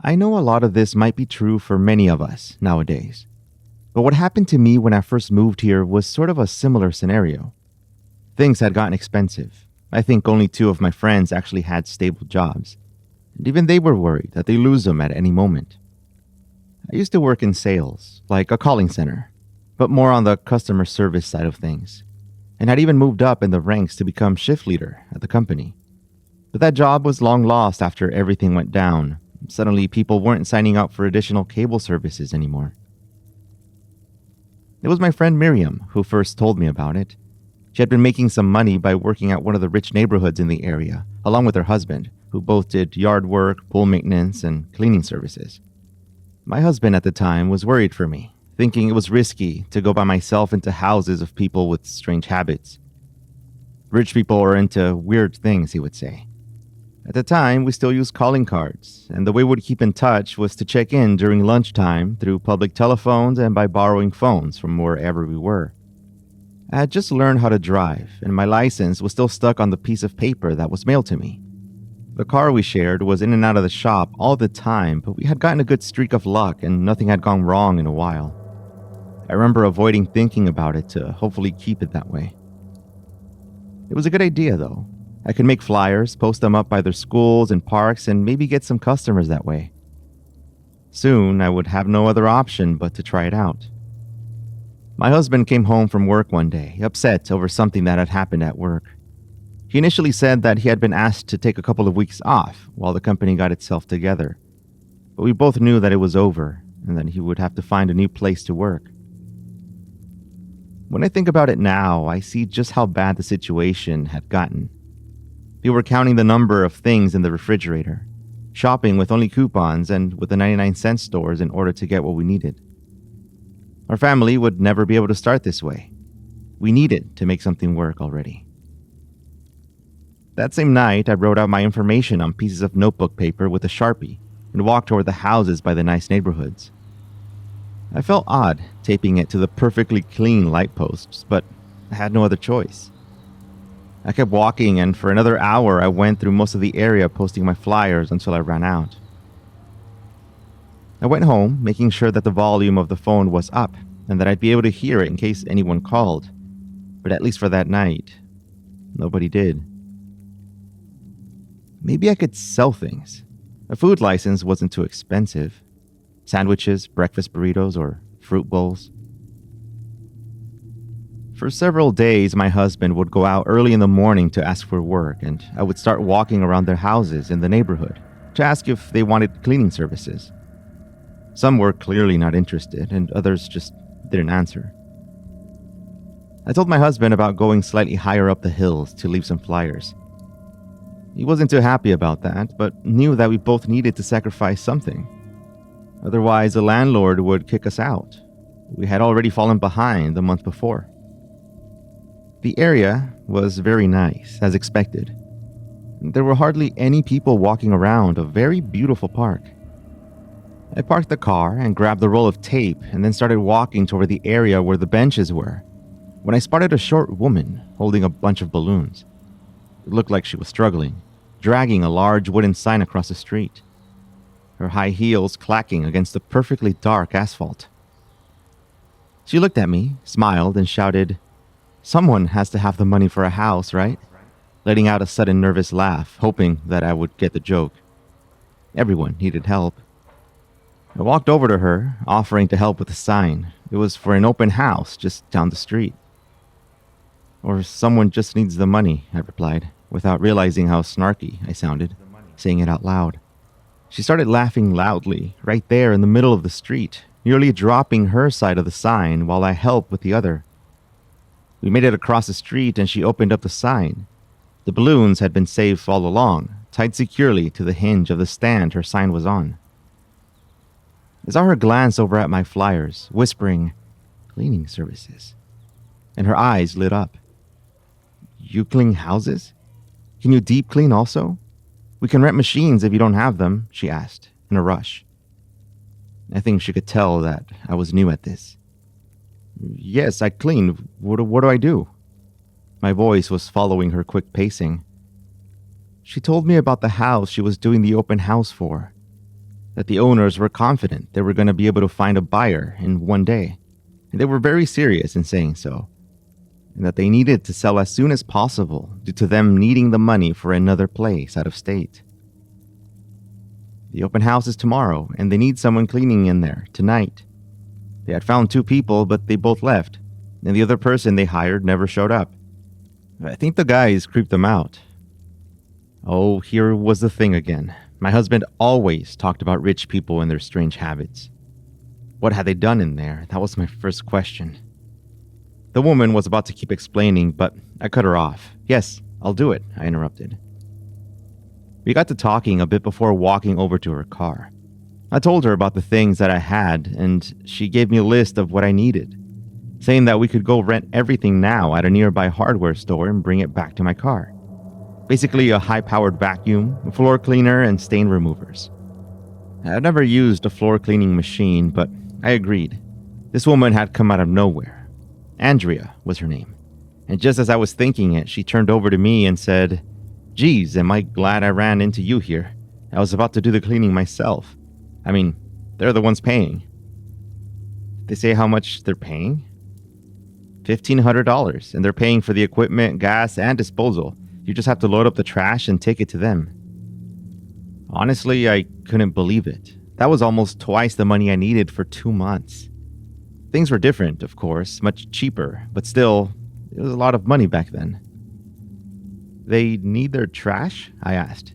I know a lot of this might be true for many of us nowadays, but what happened to me when I first moved here was sort of a similar scenario. Things had gotten expensive. I think only two of my friends actually had stable jobs, and even they were worried that they lose them at any moment. I used to work in sales, like a calling center, but more on the customer service side of things, and had even moved up in the ranks to become shift leader at the company. But that job was long lost after everything went down. Suddenly, people weren't signing up for additional cable services anymore. It was my friend Miriam who first told me about it. She had been making some money by working at one of the rich neighborhoods in the area, along with her husband, who both did yard work, pool maintenance, and cleaning services. My husband at the time was worried for me, thinking it was risky to go by myself into houses of people with strange habits. Rich people are into weird things, he would say. At the time, we still used calling cards, and the way we would keep in touch was to check in during lunchtime through public telephones and by borrowing phones from wherever we were. I had just learned how to drive, and my license was still stuck on the piece of paper that was mailed to me. The car we shared was in and out of the shop all the time, but we had gotten a good streak of luck and nothing had gone wrong in a while. I remember avoiding thinking about it to hopefully keep it that way. It was a good idea, though. I could make flyers, post them up by their schools and parks, and maybe get some customers that way. Soon, I would have no other option but to try it out. My husband came home from work one day, upset over something that had happened at work. He initially said that he had been asked to take a couple of weeks off while the company got itself together. But we both knew that it was over and that he would have to find a new place to work. When I think about it now, I see just how bad the situation had gotten. We were counting the number of things in the refrigerator, shopping with only coupons and with the 99-cent stores in order to get what we needed. Our family would never be able to start this way. We needed to make something work already. That same night, I wrote out my information on pieces of notebook paper with a Sharpie and walked toward the houses by the nice neighborhoods. I felt odd taping it to the perfectly clean light posts, but I had no other choice. I kept walking, and for another hour I went through most of the area posting my flyers until I ran out. I went home, making sure that the volume of the phone was up and that I'd be able to hear it in case anyone called. But at least for that night, nobody did. Maybe I could sell things. A food license wasn't too expensive. Sandwiches, breakfast burritos, or fruit bowls. For several days, my husband would go out early in the morning to ask for work, and I would start walking around their houses in the neighborhood to ask if they wanted cleaning services. Some were clearly not interested, and others just didn't answer. I told my husband about going slightly higher up the hills to leave some flyers. He wasn't too happy about that, but knew that we both needed to sacrifice something. Otherwise, the landlord would kick us out. We had already fallen behind the month before. The area was very nice, as expected. There were hardly any people walking around a very beautiful park. I parked the car and grabbed the roll of tape and then started walking toward the area where the benches were, when I spotted a short woman holding a bunch of balloons. It looked like she was struggling, dragging a large wooden sign across the street, her high heels clacking against the perfectly dark asphalt. She looked at me, smiled, and shouted, "Someone has to have the money for a house, right?" Letting out a sudden nervous laugh, hoping that I would get the joke. Everyone needed help. I walked over to her, offering to help with the sign. It was for an open house just down the street. "Or someone just needs the money," I replied, without realizing how snarky I sounded, saying it out loud. She started laughing loudly, right there in the middle of the street, nearly dropping her side of the sign while I helped with the other. We made it across the street and she opened up the sign. The balloons had been safe all along, tied securely to the hinge of the stand her sign was on. I saw her glance over at my flyers, whispering, "Cleaning services," and her eyes lit up. "You clean houses? Can you deep clean also? We can rent machines if you don't have them," she asked, in a rush. I think she could tell that I was new at this. "Yes, I clean. What do I do?" My voice was following her quick pacing. She told me about the house she was doing the open house for. that the owners were confident they were going to be able to find a buyer in one day, and they were very serious in saying so, and that they needed to sell as soon as possible due to them needing the money for another place out of state. The open house is tomorrow, and they need someone cleaning in there tonight. They had found 2 people, but they both left, and the other person they hired never showed up. I think the guys creeped them out. Oh, here was the thing again. My husband always talked about rich people and their strange habits. What had they done in there? That was my first question. The woman was about to keep explaining, but I cut her off. Yes, I'll do it, I interrupted. We got to talking a bit before walking over to her car. I told her about the things that I had, and she gave me a list of what I needed, saying that we could go rent everything now at a nearby hardware store and bring it back to my car. Basically a high-powered vacuum, a floor cleaner, and stain removers. I've never used a floor cleaning machine, but I agreed. This woman had come out of nowhere. Andrea was her name. And just as I was thinking it, she turned over to me and said, "Geez, am I glad I ran into you here. I was about to do the cleaning myself. I mean, they're the ones paying." Did they say how much they're paying? $1,500, and they're paying for the equipment, gas, and disposal. You just have to load up the trash and take it to them. Honestly, I couldn't believe it. That was almost twice the money I needed for 2 months. Things were different, of course, much cheaper, but still, it was a lot of money back then. They need their trash? I asked.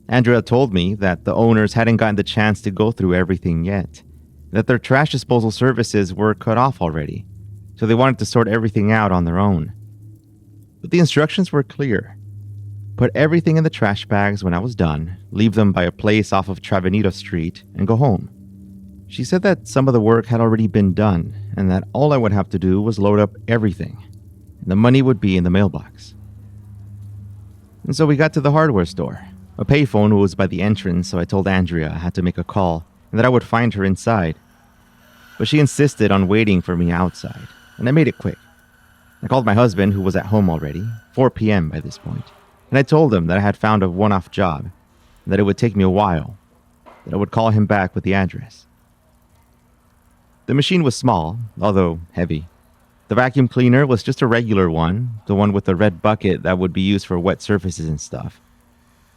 Andrea told me that the owners hadn't gotten the chance to go through everything yet, that their trash disposal services were cut off already, so they wanted to sort everything out on their own. But the instructions were clear. Put everything in the trash bags when I was done, leave them by a place off of Travenito Street, and go home. She said that some of the work had already been done, and that all I would have to do was load up everything, and the money would be in the mailbox. And so we got to the hardware store. A payphone was by the entrance, so I told Andrea I had to make a call, and that I would find her inside. But she insisted on waiting for me outside, and I made it quick. I called my husband, who was at home already, 4 p.m. by this point, and I told him that I had found a one-off job, and that it would take me a while, that I would call him back with the address. The machine was small, although heavy. The vacuum cleaner was just a regular one, the one with the red bucket that would be used for wet surfaces and stuff.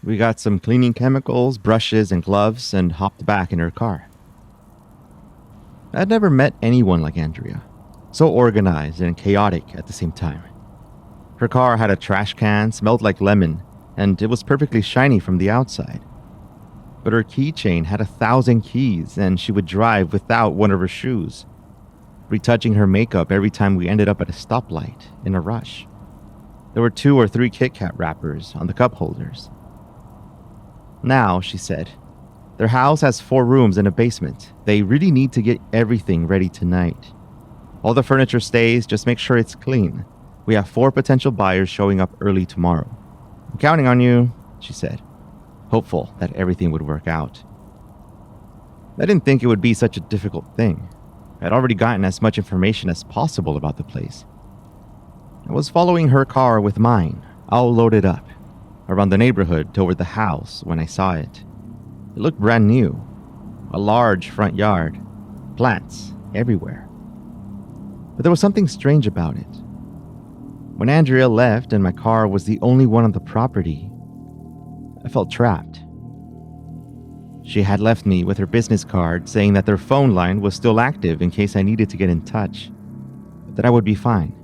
We got some cleaning chemicals, brushes, and gloves, and hopped back in her car. I'd never met anyone like Andrea. So organized and chaotic at the same time. Her car had a trash can, smelled like lemon, and it was perfectly shiny from the outside. But her keychain had 1,000 keys, and she would drive without one of her shoes, retouching her makeup every time we ended up at a stoplight in a rush. There were 2 or 3 Kit Kat wrappers on the cup holders. Now, she said, their house has 4 rooms and a basement. They really need to get everything ready tonight. All the furniture stays, just make sure it's clean. We have 4 potential buyers showing up early tomorrow. I'm counting on you, she said, hopeful that everything would work out. I didn't think it would be such a difficult thing. I'd already gotten as much information as possible about the place. I was following her car with mine, all loaded up, around the neighborhood toward the house when I saw it. It looked brand new. A large front yard, plants everywhere. But there was something strange about it. When Andrea left and my car was the only one on the property, I felt trapped. She had left me with her business card saying that their phone line was still active in case I needed to get in touch, but that I would be fine.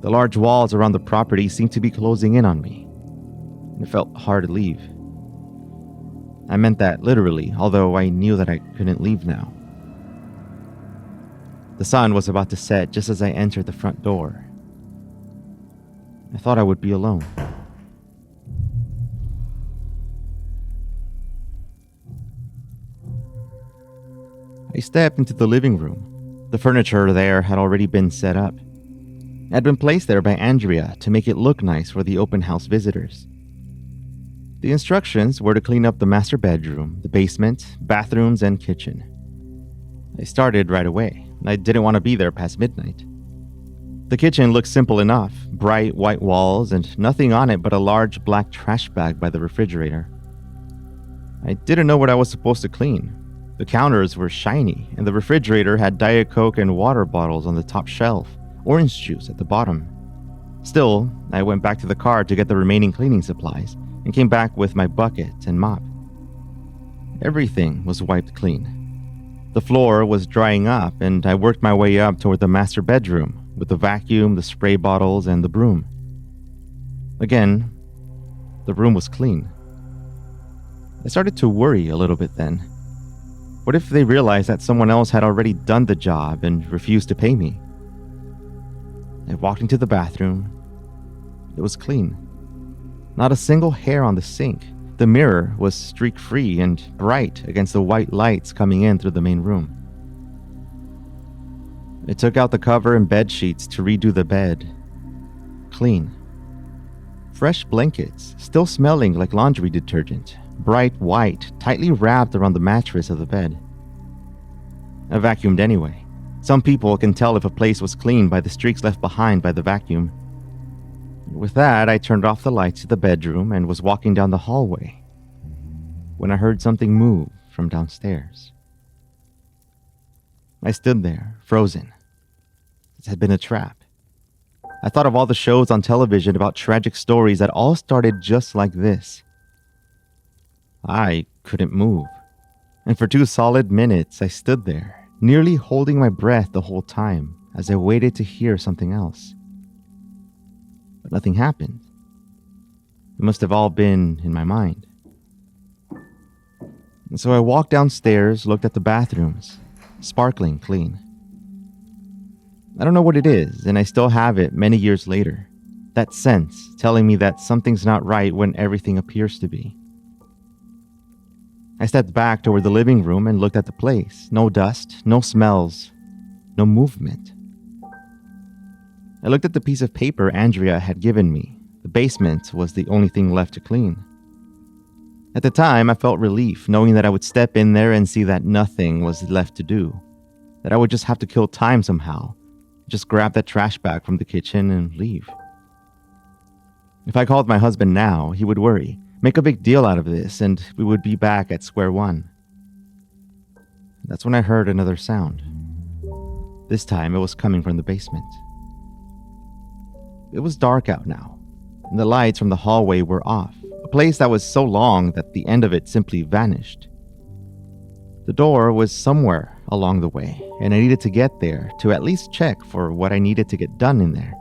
The large walls around the property seemed to be closing in on me, and it felt hard to leave. I meant that literally, although I knew that I couldn't leave now. The sun was about to set just as I entered the front door. I thought I would be alone. I stepped into the living room. The furniture there had already been set up. It had been placed there by Andrea to make it look nice for the open house visitors. The instructions were to clean up the master bedroom, the basement, bathrooms, and kitchen. I started right away. I didn't want to be there past midnight. The kitchen looked simple enough, bright white walls and nothing on it but a large black trash bag by the refrigerator. I didn't know what I was supposed to clean. The counters were shiny, and the refrigerator had Diet Coke and water bottles on the top shelf, orange juice at the bottom. Still, I went back to the car to get the remaining cleaning supplies and came back with my bucket and mop. Everything was wiped clean. The floor was drying up, and I worked my way up toward the master bedroom with the vacuum, the spray bottles, and the broom. Again, the room was clean. I started to worry a little bit then. What if they realized that someone else had already done the job and refused to pay me? I walked into the bathroom. It was clean. Not a single hair on the sink. The mirror was streak-free and bright against the white lights coming in through the main room. I took out the cover and bed sheets to redo the bed. Clean. Fresh blankets, still smelling like laundry detergent, bright white, tightly wrapped around the mattress of the bed. I vacuumed anyway. Some people can tell if a place was clean by the streaks left behind by the vacuum. With that, I turned off the lights to the bedroom and was walking down the hallway when I heard something move from downstairs. I stood there, frozen. It had been a trap. I thought of all the shows on television about tragic stories that all started just like this. I couldn't move, and for 2 solid minutes I stood there, nearly holding my breath the whole time as I waited to hear something else. But nothing happened. It must have all been in my mind. And so I walked downstairs, looked at the bathrooms, sparkling clean. I don't know what it is, and I still have it many years later. That sense telling me that something's not right when everything appears to be. I stepped back toward the living room and looked at the place. No dust, no smells, no movement. I looked at the piece of paper Andrea had given me. The basement was the only thing left to clean. At the time, I felt relief knowing that I would step in there and see that nothing was left to do. That I would just have to kill time somehow. Just grab that trash bag from the kitchen and leave. If I called my husband now, he would worry, make a big deal out of this, and we would be back at square one. That's when I heard another sound. This time it was coming from the basement. It was dark out now, and the lights from the hallway were off, a place that was so long that the end of it simply vanished. The door was somewhere along the way, and I needed to get there to at least check for what I needed to get done in there.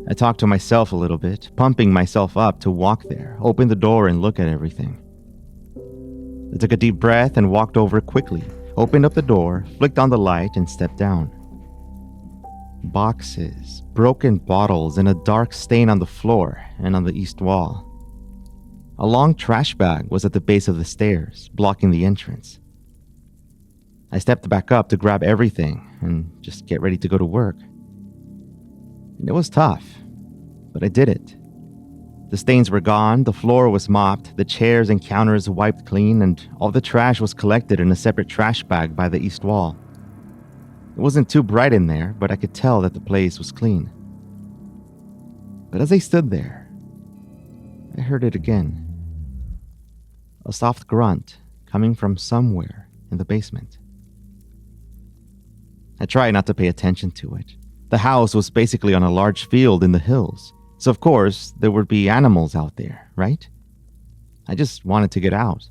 I talked to myself a little bit, pumping myself up to walk there, open the door and look at everything. I took a deep breath and walked over quickly, opened up the door, flicked on the light, and stepped down. Boxes, broken bottles, and a dark stain on the floor and on the east wall. A long trash bag was at the base of the stairs, blocking the entrance. I stepped back up to grab everything and just get ready to go to work. And it was tough, but I did it. The stains were gone, the floor was mopped, the chairs and counters wiped clean, and all the trash was collected in a separate trash bag by the east wall. It wasn't too bright in there, but I could tell that the place was clean. But as I stood there, I heard it again. A soft grunt coming from somewhere in the basement. I tried not to pay attention to it. The house was basically on a large field in the hills, so of course there would be animals out there, right? I just wanted to get out.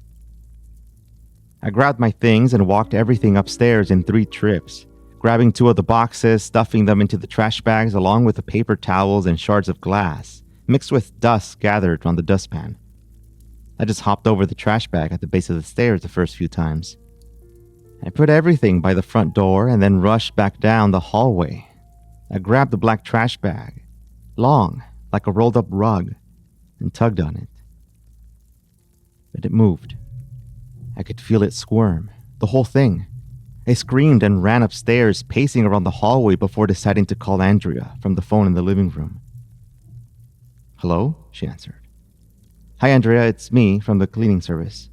I grabbed my things and walked everything upstairs in 3 trips, grabbing 2 of the boxes, stuffing them into the trash bags along with the paper towels and shards of glass, mixed with dust gathered on the dustpan. I just hopped over the trash bag at the base of the stairs the first few times. I put everything by the front door and then rushed back down the hallway. I grabbed the black trash bag, long, like a rolled-up rug, and tugged on it. But it moved. I could feel it squirm, the whole thing. I screamed and ran upstairs, pacing around the hallway before deciding to call Andrea from the phone in the living room. "Hello?" she answered. "Hi, Andrea, it's me from the cleaning service."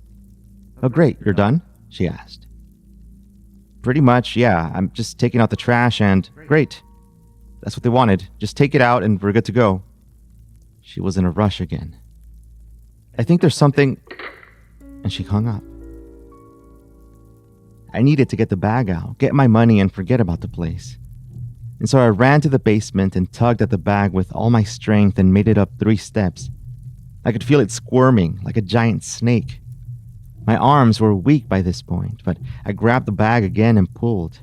"Oh, great, you're done?" she asked. "Pretty much, yeah. I'm just taking out the trash and..." "Great. That's what they wanted. Just take it out and we're good to go." She was in a rush again. "I think there's something..." and she hung up. I needed to get the bag out, get my money, and forget about the place. And so I ran to the basement and tugged at the bag with all my strength and made it up 3 steps. I could feel it squirming like a giant snake. My arms were weak by this point, but I grabbed the bag again and pulled.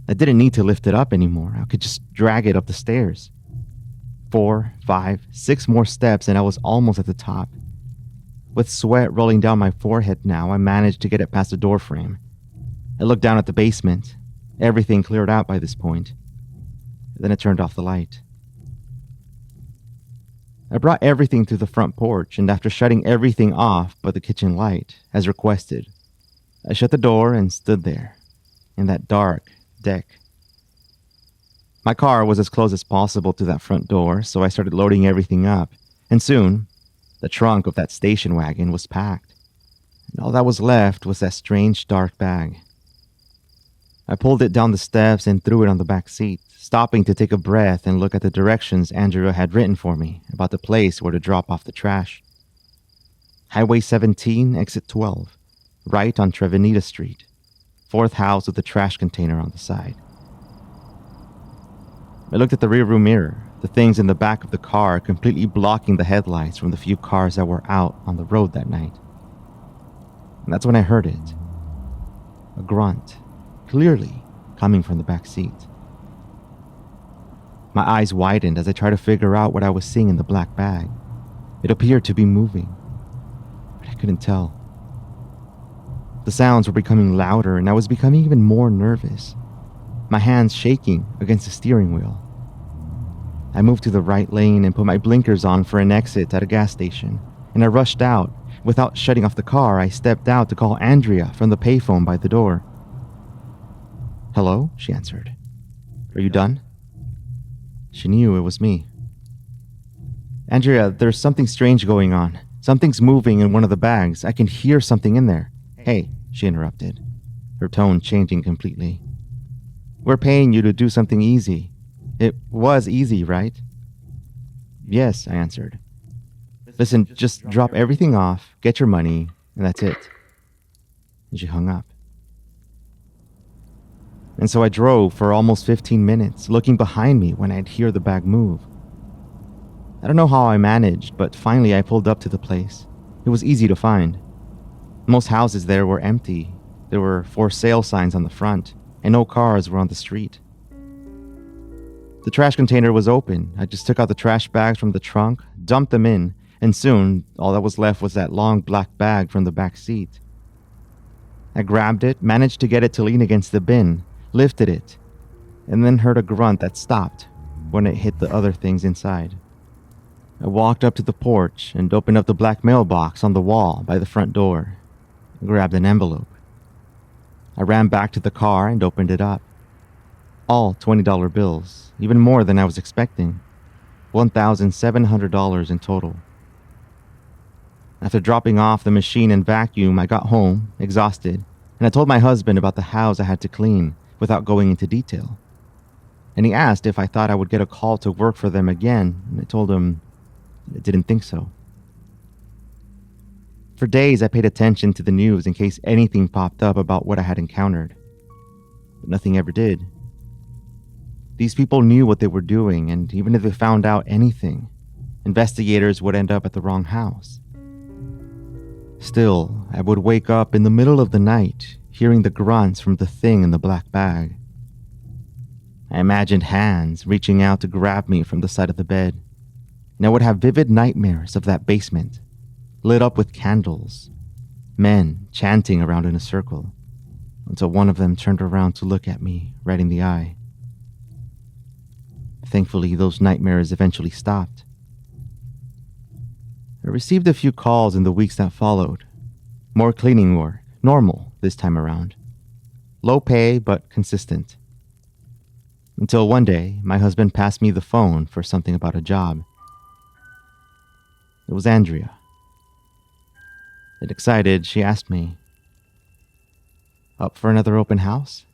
I didn't need to lift it up anymore. I could just drag it up the stairs. 4, 5, 6 more steps and I was almost at the top. With sweat rolling down my forehead now, I managed to get it past the door frame. I looked down at the basement. Everything cleared out by this point. Then I turned off the light. I brought everything to the front porch, and after shutting everything off but the kitchen light, as requested, I shut the door and stood there, in that dark deck. My car was as close as possible to that front door, so I started loading everything up, and soon, the trunk of that station wagon was packed, and all that was left was that strange dark bag. I pulled it down the steps and threw it on the back seat, stopping to take a breath and look at the directions Andrea had written for me about the place where to drop off the trash. Highway 17, exit 12, right on Treveneta Street, 4th house with the trash container on the side. I looked at the rearview mirror, the things in the back of the car completely blocking the headlights from the few cars that were out on the road that night. And that's when I heard it. A grunt, clearly coming from the back seat. My eyes widened as I tried to figure out what I was seeing in the black bag. It appeared to be moving, but I couldn't tell. The sounds were becoming louder and I was becoming even more nervous, my hands shaking against the steering wheel. I moved to the right lane and put my blinkers on for an exit at a gas station, and I rushed out. Without shutting off the car, I stepped out to call Andrea from the payphone by the door. "Hello?" she answered. "Are you done?" She knew it was me. "Andrea, there's something strange going on. Something's moving in one of the bags. I can hear something in there." "Hey," she interrupted, her tone changing completely. "We're paying you to do something easy. It was easy, right?" "Yes," I answered. "Listen, just drop everything off, get your money, and that's it." And she hung up. And so I drove for almost 15 minutes, looking behind me when I'd hear the bag move. I don't know how I managed, but finally I pulled up to the place. It was easy to find. Most houses there were empty. There were for sale signs on the front, and no cars were on the street. The trash container was open. I just took out the trash bags from the trunk, dumped them in, and soon all that was left was that long black bag from the back seat. I grabbed it, managed to get it to lean against the bin, lifted it, and then heard a grunt that stopped when it hit the other things inside. I walked up to the porch and opened up the black mailbox on the wall by the front door. I grabbed an envelope. I ran back to the car and opened it up. All $20 bills, even more than I was expecting. $1,700 in total. After dropping off the machine and vacuum, I got home, exhausted, and I told my husband about the house I had to clean without going into detail. And he asked if I thought I would get a call to work for them again, and I told him I didn't think so. For days, I paid attention to the news in case anything popped up about what I had encountered. But nothing ever did. These people knew what they were doing, and even if they found out anything, investigators would end up at the wrong house. Still, I would wake up in the middle of the night, hearing the grunts from the thing in the black bag. I imagined hands reaching out to grab me from the side of the bed, and I would have vivid nightmares of that basement, lit up with candles, men chanting around in a circle, until one of them turned around to look at me right in the eye. Thankfully, those nightmares eventually stopped. I received a few calls in the weeks that followed. More cleaning work, normal this time around. Low pay, but consistent. Until one day, my husband passed me the phone for something about a job. It was Andrea. And excited, she asked me, "Up for another open house?"